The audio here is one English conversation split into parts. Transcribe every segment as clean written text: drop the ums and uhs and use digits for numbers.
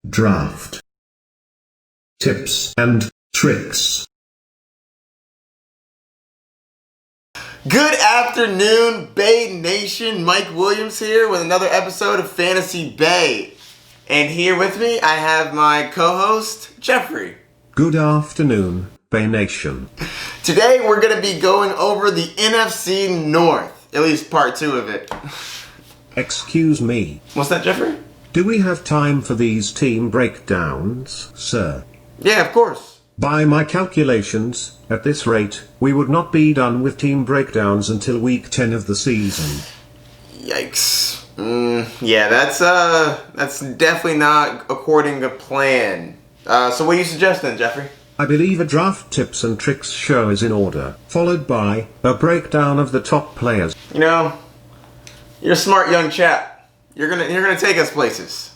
Draft tips and tricks. Good afternoon, Bay Nation. Mike Williams here with another episode of Fantasy Bay. And here with me, I have my co-host, Jeffrey. Good afternoon, Bay Nation. Today, we're going to be going over the NFC North, at least part 2 of it. Excuse me. What's that, Jeffrey? Do we have time for these team breakdowns, sir? Yeah, of course. By my calculations, at this rate, we would not be done with team breakdowns until week 10 of the season. Yikes. Yeah, that's definitely not according to plan. So what are you suggesting, Jeffrey? I believe a draft tips and tricks show is in order, followed by a breakdown of the top players. You know, you're a smart young chap. You're gonna take us places.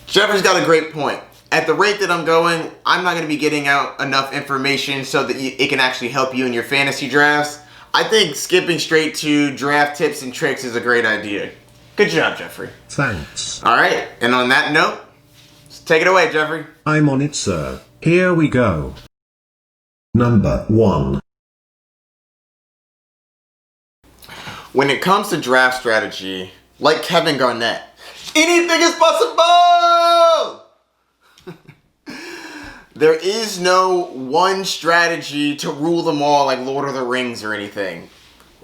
Jeffrey's got a great point. At the rate that I'm going, I'm not gonna be getting out enough information so that it can actually help you in your fantasy drafts. I think skipping straight to draft tips and tricks is a great idea. Good job, Jeffrey. Thanks. All right, and on that note, take it away, Jeffrey. I'm on it, sir. Here we go. Number 1. When it comes to draft strategy, like Kevin Garnett, anything is possible! There is no one strategy to rule them all like Lord of the Rings or anything.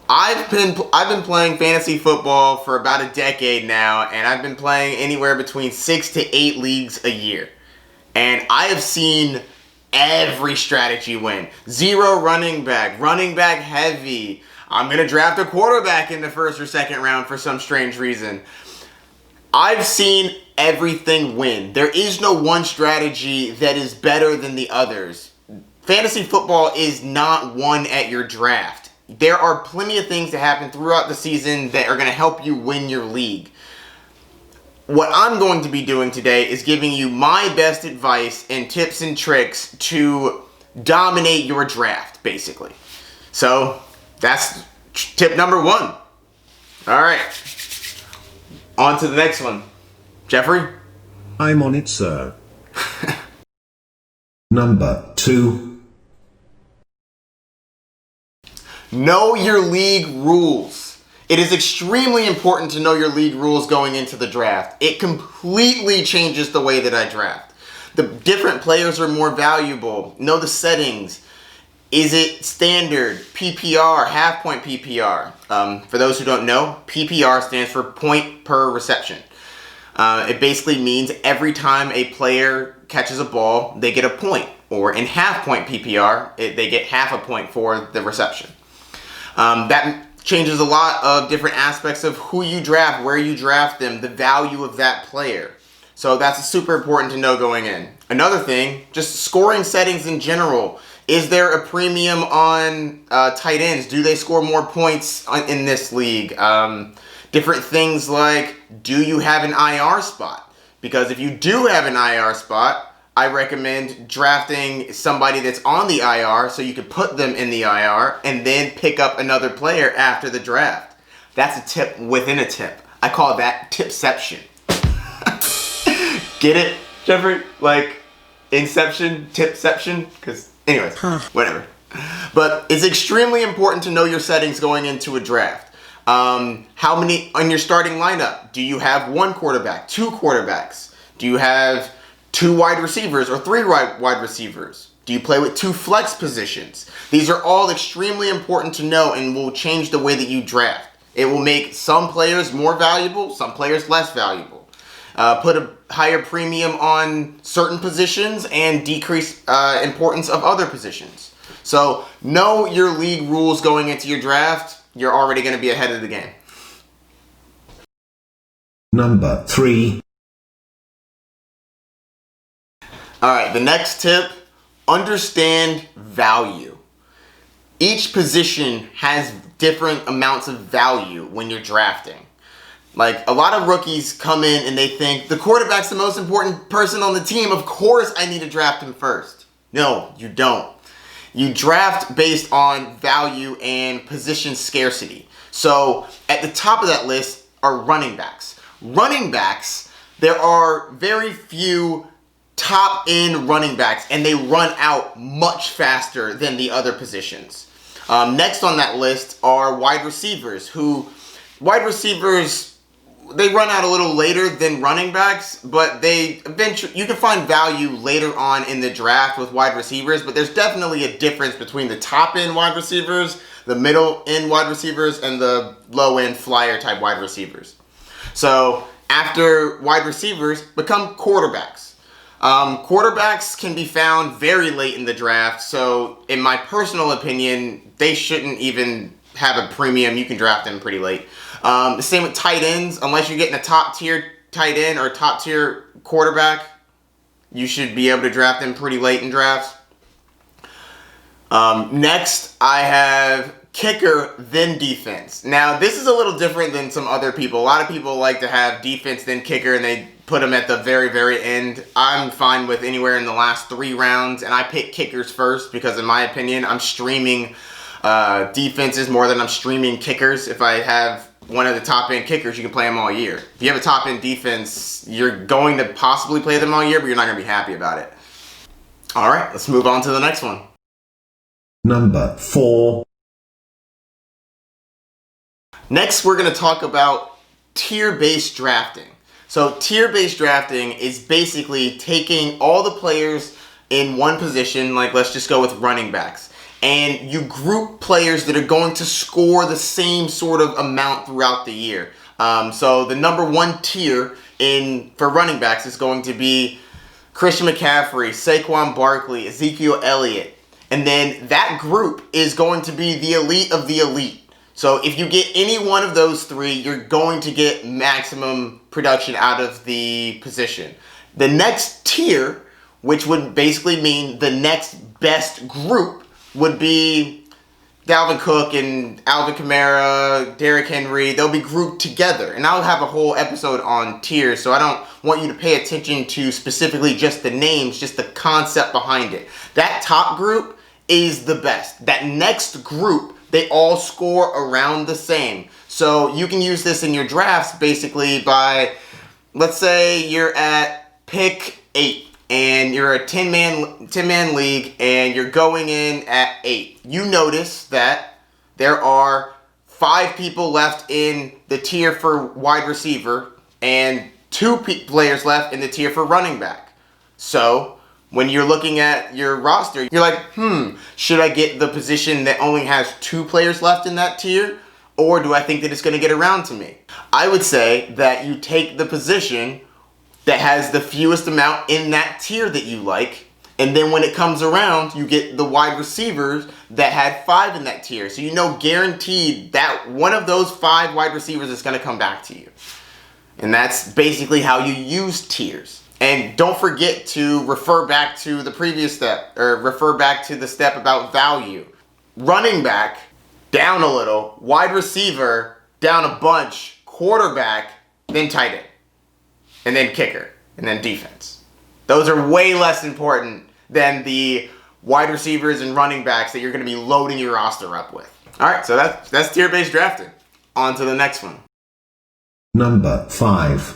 I've been playing fantasy football for about a decade now, and I've been playing anywhere between 6 to 8 leagues a year. And I have seen every strategy win. 0 running back heavy. I'm going to draft a quarterback in the first or second round for some strange reason. I've seen everything win. There is no one strategy that is better than the others. Fantasy football is not won at your draft. There are plenty of things that happen throughout the season that are going to help you win your league. What I'm going to be doing today is giving you my best advice and tips and tricks to dominate your draft, basically. So, that's tip number 1. All right. On to the next one. Jeffrey? I'm on it, sir. Number 2. Know your league rules. It is extremely important to know your league rules going into the draft. It completely changes the way that I draft. The different players are more valuable. Know the settings. Is it standard, PPR, half point PPR? For those who don't know, PPR stands for point per reception. It basically means every time a player catches a ball, they get a point. Or in half point PPR, they get half a point for the reception. That changes a lot of different aspects of who you draft, where you draft them, the value of that player. So that's super important to know going in. Another thing, just scoring settings in general. Is there a premium on tight ends? Do they score more points in this league? Different things like, do you have an IR spot? Because if you do have an IR spot, I recommend drafting somebody that's on the IR so you can put them in the IR and then pick up another player after the draft. That's a tip within a tip. I call that tipception. Get it, Jeffrey? Like Inception, tipception? Because anyways, whatever. But it's extremely important to know your settings going into a draft. How many on your starting lineup? Do you have 1 quarterback, 2 quarterbacks? Do you have 2 wide receivers or 3 wide receivers? Do you play with 2 flex positions? These are all extremely important to know and will change the way that you draft. It will make some players more valuable, some players less valuable. Put a higher premium on certain positions and decrease importance of other positions. So know your league rules going into your draft. You're already going to be ahead of the game. Number 3. All right, the next tip, understand value. Each position has different amounts of value when you're drafting. Like, a lot of rookies come in and they think, the quarterback's the most important person on the team. Of course I need to draft him first. No, you don't. You draft based on value and position scarcity. So, at the top of that list are running backs. Running backs there are very few top end running backs, and they run out much faster than the other positions. Next on that list are wide receivers, they run out a little later than running backs, but they eventually, you can find value later on in the draft with wide receivers, but there's definitely a difference between the top end wide receivers, the middle end wide receivers, and the low end flyer type wide receivers. So after wide receivers become quarterbacks. Quarterbacks can be found very late in the draft, so in my personal opinion, they shouldn't even have a premium. You can draft them pretty late. The same with tight ends. Unless you're getting a top tier tight end or a top tier quarterback, you should be able to draft them pretty late in drafts. Next, I have kicker, then defense. Now, this is a little different than some other people. A lot of people like to have defense, then kicker, and they put them at the very, very end. I'm fine with anywhere in the last 3 rounds, and I pick kickers first because, in my opinion, I'm streaming defenses more than I'm streaming kickers. If I have one of the top end kickers, you can play them all year. If you have a top end defense, you're going to possibly play them all year, but you're not going to be happy about it. All right, let's move on to the next one. Number 4. Next, we're going to talk about tier-based drafting. So tier-based drafting is basically taking all the players in one position, like let's just go with running backs, and you group players that are going to score the same sort of amount throughout the year. So the number 1 tier for running backs is going to be Christian McCaffrey, Saquon Barkley, Ezekiel Elliott. And then that group is going to be the elite of the elite. So if you get any one of those 3, you're going to get maximum production out of the position. The next tier, which would basically mean the next best group, would be Dalvin Cook and Alvin Kamara, Derrick Henry. They'll be grouped together. And I'll have a whole episode on tiers, so I don't want you to pay attention to specifically just the names, just the concept behind it. That top group is the best. That next group, they all score around the same. So you can use this in your drafts basically by, let's say you're at pick 8 and you're a 10-man league and you're going in at 8. You notice that there are 5 people left in the tier for wide receiver and 2 players left in the tier for running back. So when you're looking at your roster, you're like, should I get the position that only has 2 players left in that tier? Or do I think that it's going to get around to me? I would say that you take the position that has the fewest amount in that tier that you like, and then when it comes around, you get the wide receivers that had 5 in that tier. So you know guaranteed that one of those 5 wide receivers is going to come back to you. And that's basically how you use tiers. And don't forget to refer back to the previous step, or refer back to the step about value. Running back, down a little. Wide receiver, down a bunch. Quarterback, then tight end. And then kicker. And then defense. Those are way less important than the wide receivers and running backs that you're going to be loading your roster up with. Alright, so that's tier-based drafting. On to the next one. Number 5.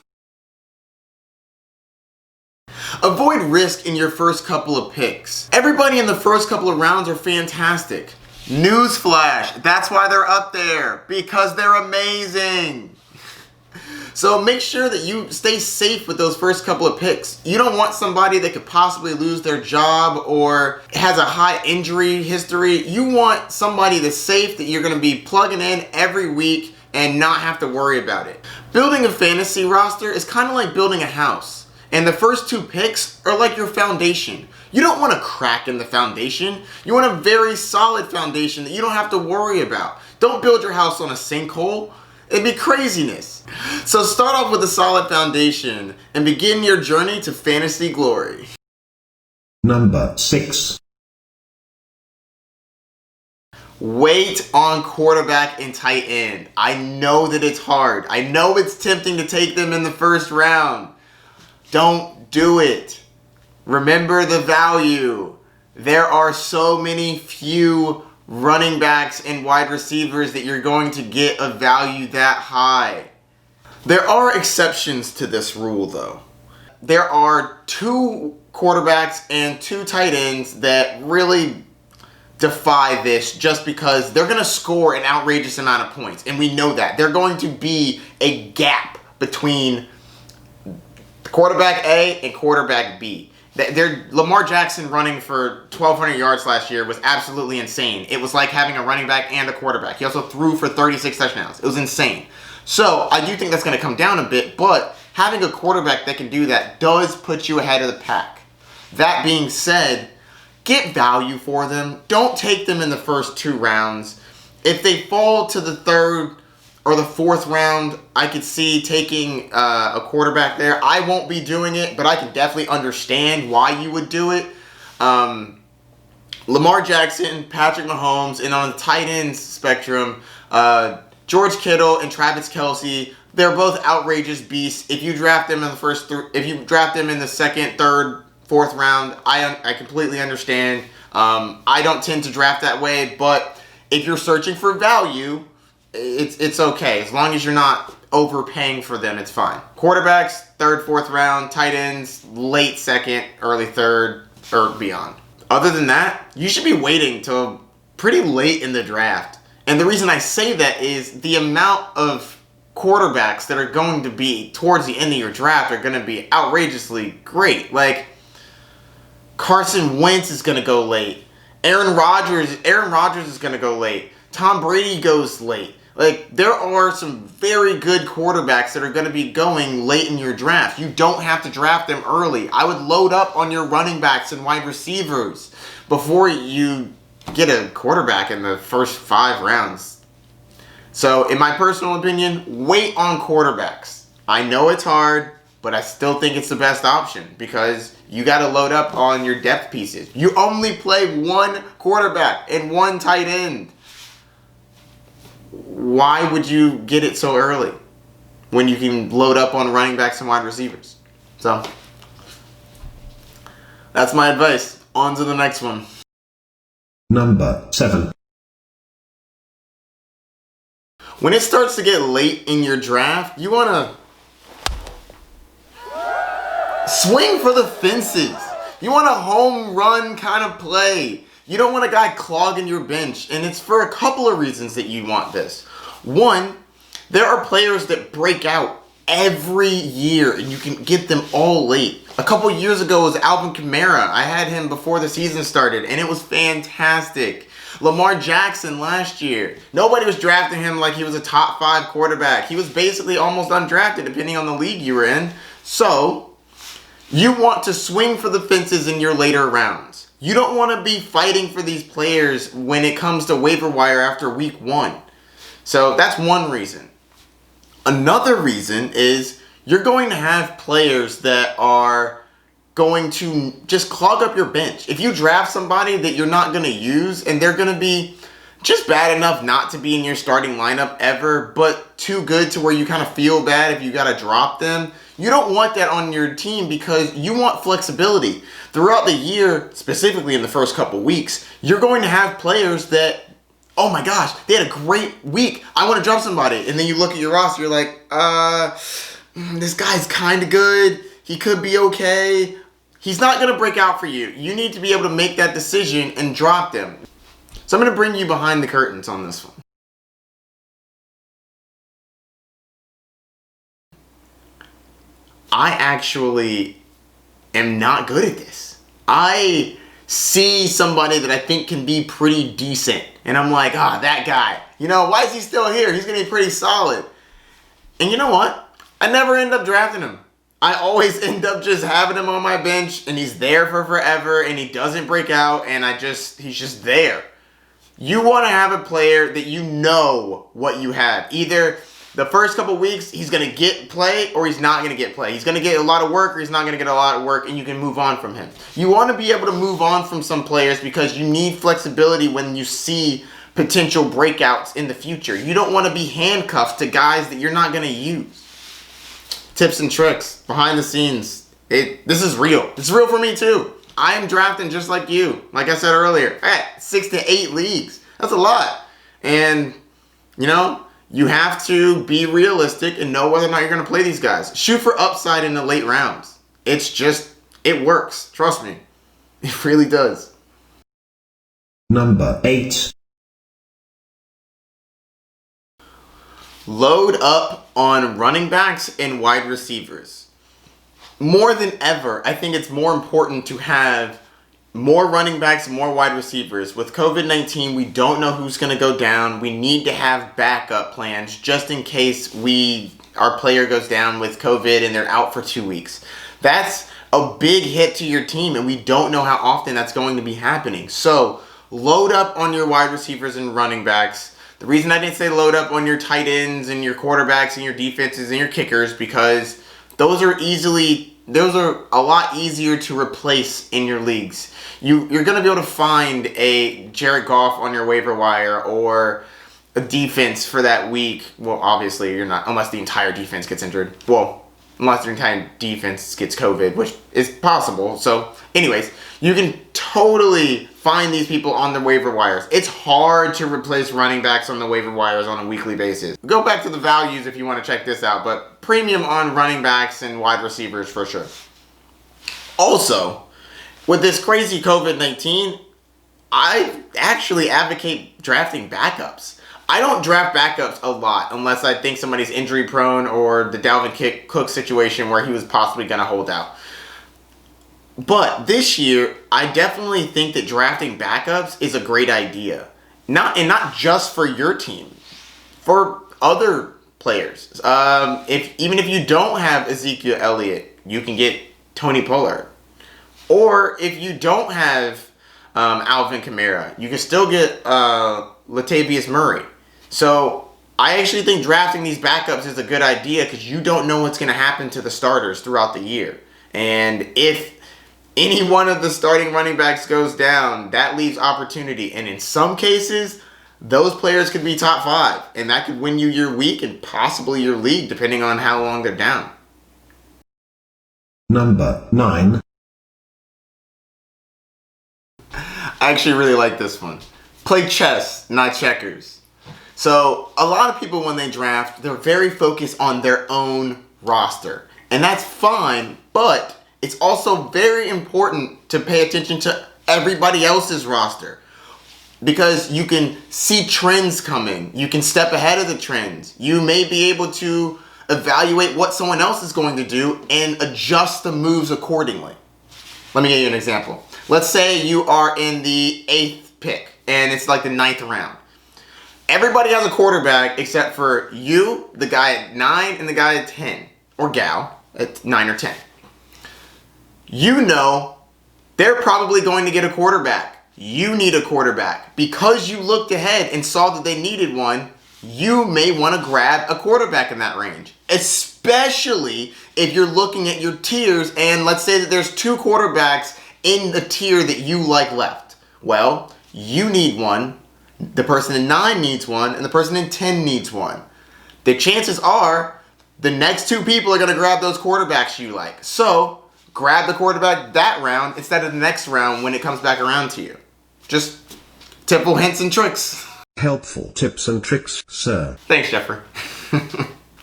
Avoid risk in your first couple of picks. Everybody in the first couple of rounds are fantastic. Newsflash, that's why they're up there, because they're amazing. So make sure that you stay safe with those first couple of picks. You don't want somebody that could possibly lose their job or has a high injury history. You want somebody that's safe, that you're going to be plugging in every week and not have to worry about it. Building a fantasy roster is kind of like building a house. And the first 2 picks are like your foundation. You don't want a crack in the foundation. You want a very solid foundation that you don't have to worry about. Don't build your house on a sinkhole. It'd be craziness. So start off with a solid foundation and begin your journey to fantasy glory. Number 6. Wait on quarterback and tight end. I know that it's hard. I know it's tempting to take them in the first round. Don't do it. Remember the value. There are so many few running backs and wide receivers that you're going to get a value that high. There are exceptions to this rule, though. There are 2 quarterbacks and 2 tight ends that really defy this just because they're going to score an outrageous amount of points. And we know that. They're going to be a gap between quarterback A and quarterback B. Lamar Jackson running for 1,200 yards last year was absolutely insane. It was like having a running back and a quarterback. He also threw for 36 touchdowns. It was insane. So I do think that's going to come down a bit, but having a quarterback that can do that does put you ahead of the pack. That being said, get value for them. Don't take them in the first 2 rounds. If they fall to the 3rd or the 4th round, I could see taking a quarterback there. I won't be doing it, but I can definitely understand why you would do it. Lamar Jackson, Patrick Mahomes, and on the tight ends spectrum, George Kittle and Travis Kelce, they're both outrageous beasts. If you draft them in the if you draft them in the 2nd, 3rd, 4th round, I completely understand. I don't tend to draft that way, but if you're searching for value, it's okay. As long as you're not overpaying for them, it's fine. Quarterbacks, 3rd, 4th round. Tight ends, late 2nd, early 3rd, or beyond. Other than that, you should be waiting till pretty late in the draft. And the reason I say that is the amount of quarterbacks that are going to be towards the end of your draft are going to be outrageously great. Like, Carson Wentz is going to go late. Aaron Rodgers is going to go late. Tom Brady goes late. Like, there are some very good quarterbacks that are going to be going late in your draft. You don't have to draft them early. I would load up on your running backs and wide receivers before you get a quarterback in the first 5 rounds. So, in my personal opinion, wait on quarterbacks. I know it's hard, but I still think it's the best option because you got to load up on your depth pieces. You only play 1 quarterback and 1 tight end. Why would you get it so early when you can load up on running backs and wide receivers? So, that's my advice. On to the next one. Number 7. When it starts to get late in your draft, you want to swing for the fences. You want a home run kind of play. You don't want a guy clogging your bench, and it's for a couple of reasons that you want this. One, there are players that break out every year, and you can get them all late. A couple years ago was Alvin Kamara. I had him before the season started, and it was fantastic. Lamar Jackson last year. Nobody was drafting him like he was a top 5 quarterback. He was basically almost undrafted, depending on the league you were in. So, you want to swing for the fences in your later rounds. You don't want to be fighting for these players when it comes to waiver wire after week 1. So that's one reason. Another reason is you're going to have players that are going to just clog up your bench. If you draft somebody that you're not going to use and they're going to be just bad enough not to be in your starting lineup ever, but too good to where you kind of feel bad if you got to drop them, you don't want that on your team because you want flexibility. Throughout the year, specifically in the first couple weeks, you're going to have players that, oh my gosh, they had a great week. I want to drop somebody. And then you look at your roster, you're like, this guy's kind of good. He could be okay. He's not going to break out for you. You need to be able to make that decision and drop them. So I'm going to bring you behind the curtains on this one. I actually am not good at this. I see somebody that I think can be pretty decent. And I'm like, that guy. You know, why is he still here? He's going to be pretty solid. And you know what? I never end up drafting him. I always end up just having him on my bench, and he's there for forever, and he doesn't break out, and he's just there. You want to have a player that you know what you have. Either the first couple weeks, he's going to get play, or he's not going to get play. He's going to get a lot of work, or he's not going to get a lot of work, and you can move on from him. You want to be able to move on from some players because you need flexibility when you see potential breakouts in the future. You don't want to be handcuffed to guys that you're not going to use. Tips and tricks, behind the scenes. This is real. It's real for me too. I am drafting just like you. Like I said earlier, I got 6 to 8 leagues. That's a lot. And, you You have to be realistic and know whether or not you're going to play these guys. Shoot for upside in the late rounds. It works. Trust me. It really does. Number 8. Load up on running backs and wide receivers. More than ever, I think it's more important to have more running backs, more wide receivers. With COVID-19, we don't know who's going to go down. We need to have backup plans just in case our player goes down with COVID and they're out for 2 weeks. That's a big hit to your team, and we don't know how often that's going to be happening. So load up on your wide receivers and running backs. The reason I didn't say load up on your tight ends and your quarterbacks and your defenses and your kickers, because those are a lot easier to replace in your leagues. You're going to be able to find a Jared Goff on your waiver wire or a defense for that week. Well, obviously you're not, unless the entire defense gets injured. Well, unless the entire defense gets COVID, which is possible. So anyways, you can totally find these people on the waiver wires. It's hard to replace running backs on the waiver wires on a weekly basis. Go back to the values if you want to check this out, but premium on running backs and wide receivers for sure. Also, with this crazy COVID-19, I actually advocate drafting backups. I don't draft backups a lot unless I think somebody's injury prone or the Dalvin Cook situation where he was possibly going to hold out. But this year, I definitely think that drafting backups is a great idea. Not just for your team, for other players. Even if you don't have Ezekiel Elliott, you can get Tony Pollard. Or if you don't have Alvin Kamara, you can still get Latavius Murray. So I actually think drafting these backups is a good idea because you don't know what's going to happen to the starters throughout the year. And if any one of the starting running backs goes down, that leaves opportunity. And in some cases, those players could be top 5. And that could win you your week and possibly your league, depending on how long they're down. Number 9. I actually really like this one. Play chess, not checkers. So a lot of people, when they draft, they're very focused on their own roster. And that's fine, but it's also very important to pay attention to everybody else's roster. Because you can see trends coming. You can step ahead of the trends. You may be able to evaluate what someone else is going to do and adjust the moves accordingly. Let me give you an example. Let's say you are in the 8th pick and it's like the 9th round. Everybody has a quarterback except for you, the guy at 9, and the guy at 10. Or gal at 9 or 10. You know they're probably going to get a quarterback. You need a quarterback. Because you looked ahead and saw that they needed one, you may want to grab a quarterback in that range. Especially if you're looking at your tiers and let's say that there's 2 quarterbacks in the tier that you like left. Well, you need one, the person in 9 needs one, and the person in 10 needs one. The chances are the next 2 people are going to grab those quarterbacks you like. So, grab the quarterback that round instead of the next round when it comes back around to you. Just simple hints and tricks. Helpful tips and tricks, sir. Thanks, Jeffrey.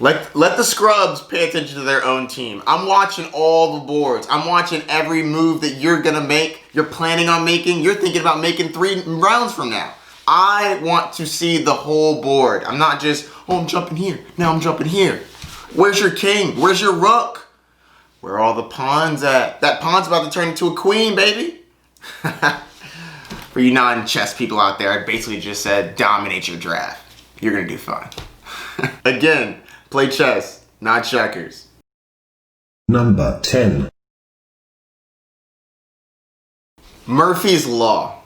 Let the scrubs pay attention to their own team. I'm watching all the boards. I'm watching every move that you're going to make, you're planning on making, you're thinking about making 3 rounds from now. I want to see the whole board. I'm not just, I'm jumping here, now I'm jumping here. Where's your king? Where's your rook? Where are all the pawns at? That pawn's about to turn into a queen, baby. For you non-chess people out there, I basically just said dominate your draft. You're going to do fine. Again, play chess, not checkers. Number 10. Murphy's Law.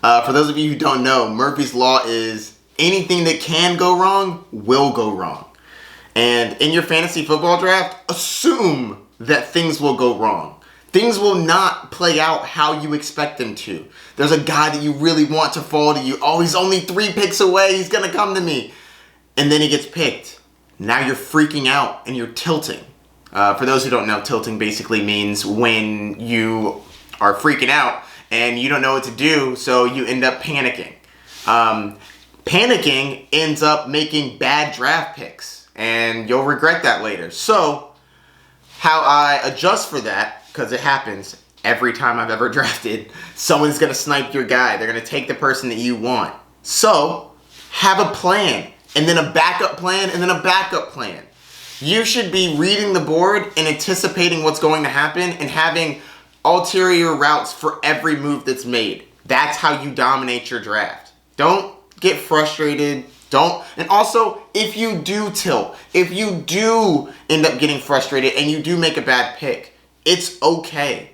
For those of you who don't know, Murphy's Law is anything that can go wrong will go wrong. And in your fantasy football draft, assume that things will go wrong. Things will not play out how you expect them to. There's a guy that you really want to fall to you. Oh, he's only 3 picks away. He's going to come to me. And then he gets picked. Now you're freaking out and you're tilting. For those who don't know, tilting basically means when you are freaking out and you don't know what to do, so you end up panicking. Panicking ends up making bad draft picks, and you'll regret that later. So, how I adjust for that, because it happens every time I've ever drafted, someone's going to snipe your guy. They're going to take the person that you want. So, have a plan, and then a backup plan, and then a backup plan. You should be reading the board and anticipating what's going to happen and having ulterior routes for every move that's made. That's how you dominate your draft. Don't get frustrated. And also, if you do tilt, if you do end up getting frustrated and you do make a bad pick, it's okay.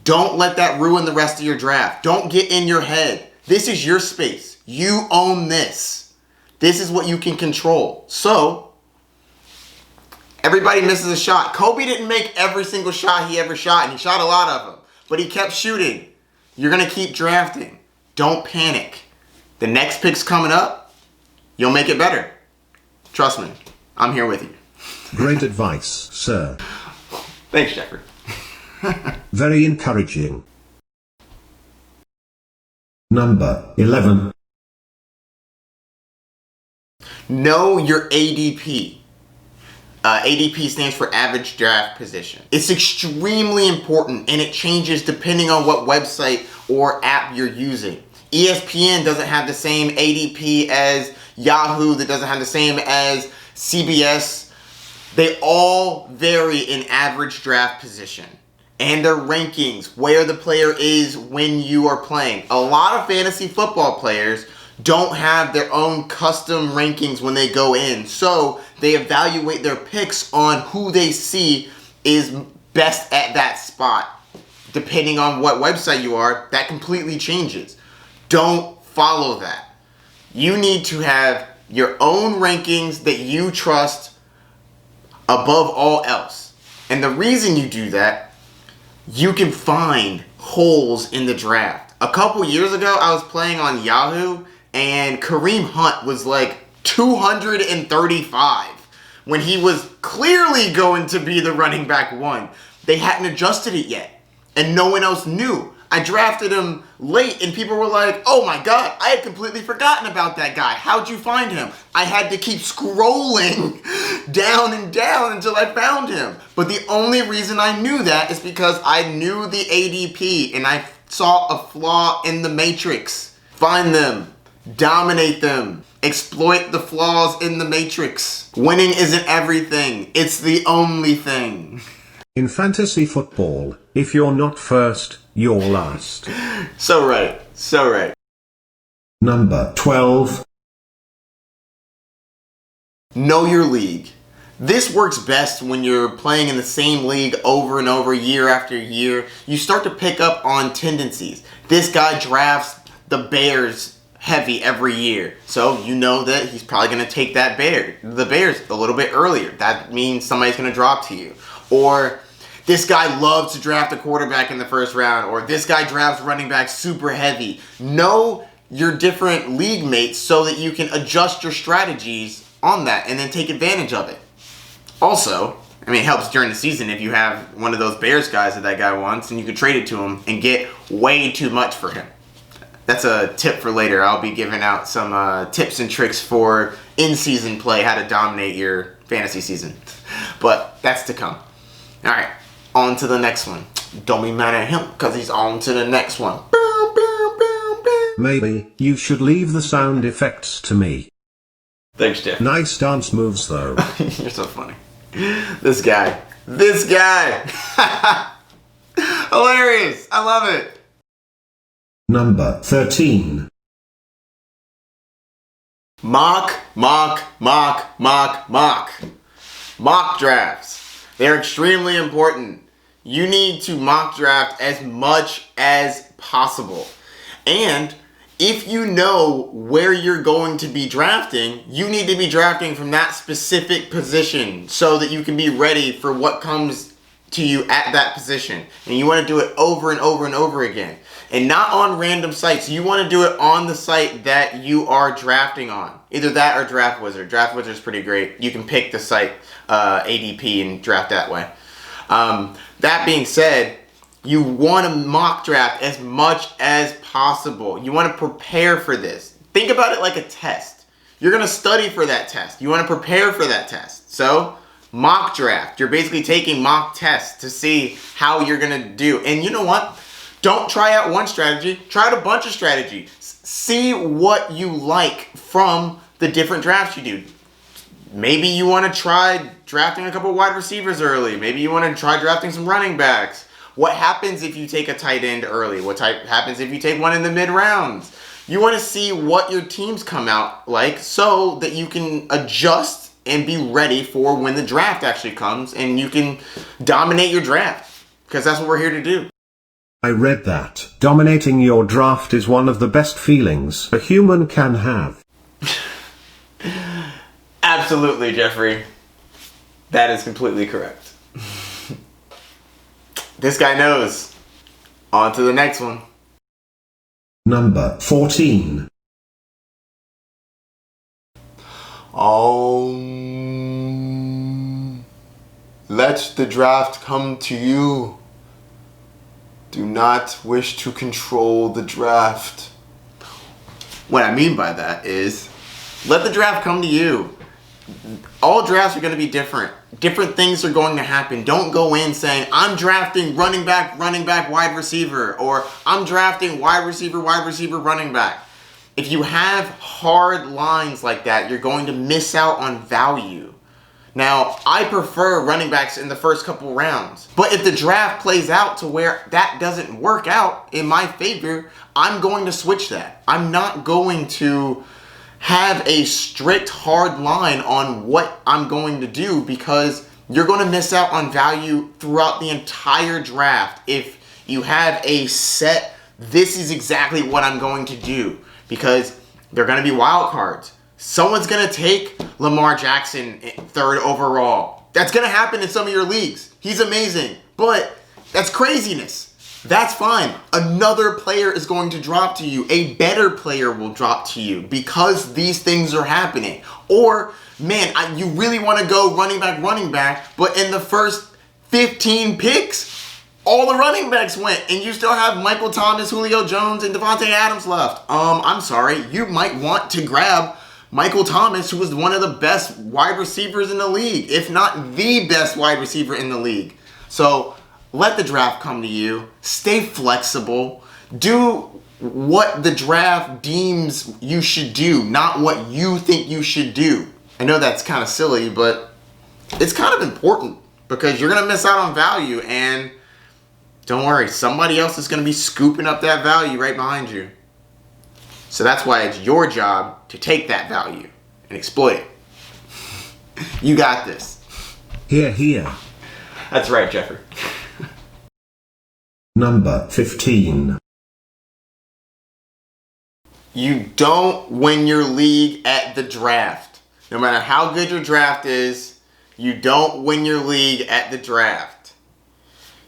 Don't let that ruin the rest of your draft. Don't get in your head. This is your space. You own this. This is what you can control. So, everybody misses a shot. Kobe didn't make every single shot he ever shot, and he shot a lot of them. But he kept shooting. You're going to keep drafting. Don't panic. The next pick's coming up. You'll make it better. Trust me. I'm here with you. Great advice, sir. Thanks, Jeffrey. Very encouraging. Number 11. Know your ADP. ADP stands for average draft position. It's extremely important, and it changes depending on what website or app you're using. ESPN doesn't have the same ADP as Yahoo, that doesn't have the same as CBS. They all vary in average draft position and their rankings, where the player is when you are playing. A lot of fantasy football players don't have their own custom rankings when they go in, so they evaluate their picks on who they see is best at that spot. Depending on what website you are, that completely changes. Don't follow that. You need to have your own rankings that you trust above all else. And the reason you do that, you can find holes in the draft. A couple years ago, I was playing on Yahoo, and Kareem Hunt was like 235 when he was clearly going to be the running back one. They hadn't adjusted it yet, and no one else knew. I drafted him late, and people were like, oh my God, I had completely forgotten about that guy. How'd you find him? I had to keep scrolling down and down until I found him. But the only reason I knew that is because I knew the ADP, and I saw a flaw in the matrix. Find them. Dominate them. Exploit the flaws in the matrix. Winning isn't everything. It's the only thing. In fantasy football, if you're not first, you're last. So right. So right. Number 12. Know your league. This works best when you're playing in the same league over and over, year after year. You start to pick up on tendencies. This guy drafts the Bears heavy every year, so you know that he's probably going to take the Bears a little bit earlier. That means somebody's going to drop to you. Or this guy loves to draft a quarterback in the first round, or this guy drafts running back super heavy. Know your different league mates so that you can adjust your strategies on that and then take advantage of it. Also, I mean, it helps during the season if you have one of those Bears guys that guy wants, and you can trade it to him and get way too much for him. That's a tip for later. I'll be giving out some tips and tricks for in-season play, how to dominate your fantasy season. But that's to come. All right, on to the next one. Don't be mad at him, because he's on to the next one. Maybe you should leave the sound effects to me. Thanks, Jeff. Nice dance moves, though. You're so funny. This guy. Hilarious. I love it. Number 13. Mock drafts. They're extremely important. You need to mock draft as much as possible. And if you know where you're going to be drafting, you need to be drafting from that specific position so that you can be ready for what comes to you at that position. And you want to do it over and over and over again. And not on random sites. You want to do it on the site that you are drafting on. Either that or Draft Wizard. Draft Wizard is pretty great. You can pick the site ADP and draft that way. That being said, you want to mock draft as much as possible. You want to prepare for this. think about it like a test. You're going to study for that test. You want to prepare for that test. So, mock draft. You're basically taking mock tests to see how you're going to do. And you know what? Don't try out one strategy. Try out a bunch of strategies. See what you like from the different drafts you do. Maybe you want to try drafting a couple wide receivers early. Maybe you want to try drafting some running backs. What happens if you take a tight end early? What happens if you take one in the mid rounds? You want to see what your teams come out like so that you can adjust and be ready for when the draft actually comes and you can dominate your draft, because that's what we're here to do. I read that dominating your draft is one of the best feelings a human can have. Absolutely, Jeffrey. That is completely correct. This guy knows. On to the next one. Number 14. Let the draft come to you. Do not wish to control the draft. What I mean by that is, let the draft come to you. All drafts are going to be different. Different things are going to happen. Don't go in saying, I'm drafting running back, wide receiver, or I'm drafting wide receiver, running back. If you have hard lines like that, you're going to miss out on value. Now, I prefer running backs in the first couple rounds. But if the draft plays out to where that doesn't work out in my favor, I'm going to switch that. I'm not going to have a strict hard line on what I'm going to do, because you're going to miss out on value throughout the entire draft if you have a set, this is exactly what I'm going to do, because they're going to be wild cards. Someone's going to take Lamar Jackson 3rd overall. That's going to happen in some of your leagues. He's amazing, but that's craziness. That's fine. Another player is going to drop to you. A better player will drop to you because these things are happening. Or, man, you really want to go running back, but in the first 15 picks, all the running backs went, and you still have Michael Thomas, Julio Jones, and Devontae Adams left. I'm sorry. You might want to grab Michael Thomas, who was one of the best wide receivers in the league, if not the best wide receiver in the league. So, let the draft come to you. Stay flexible. Do what the draft deems you should do, not what you think you should do. I know that's kind of silly, but it's kind of important, because you're going to miss out on value, and don't worry, somebody else is going to be scooping up that value right behind you. So that's why it's your job to take that value and exploit it. You got this. Here. That's right, Jeffrey. Number 15. You don't win your league at the draft. No matter how good your draft is, you don't win your league at the draft.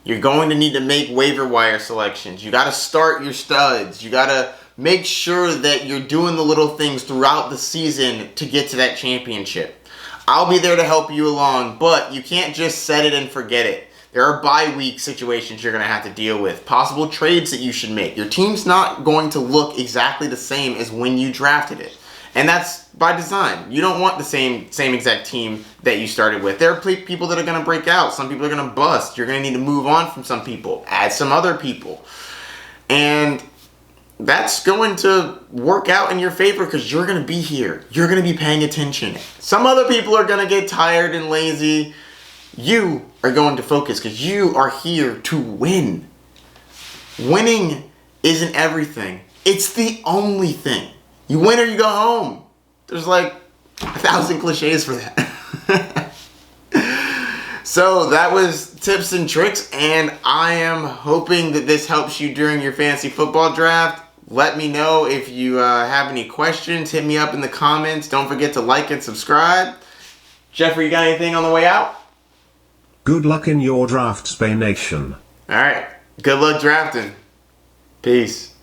You're going to need to make waiver wire selections. You got to start your studs. You got to make sure that you're doing the little things throughout the season to get to that championship. I'll be there to help you along, but you can't just set it and forget it. There are bye week situations you're going to have to deal with. Possible trades that you should make. Your team's not going to look exactly the same as when you drafted it. And that's by design. You don't want the same exact team that you started with. There are people that are going to break out. Some people are going to bust. You're going to need to move on from some people. Add some other people. And that's going to work out in your favor because you're going to be here. You're going to be paying attention. Some other people are going to get tired and lazy. You are going to focus because you are here to win. Winning isn't everything. It's the only thing. You win or you go home. There's like 1,000 cliches for that. So that was tips and tricks, and I am hoping that this helps you during your fantasy football draft. Let me know if you have any questions. Hit me up in the comments. Don't forget to like and subscribe. Jeffrey, you got anything on the way out? Good luck in your draft, Spain Nation. All right. Good luck drafting. Peace.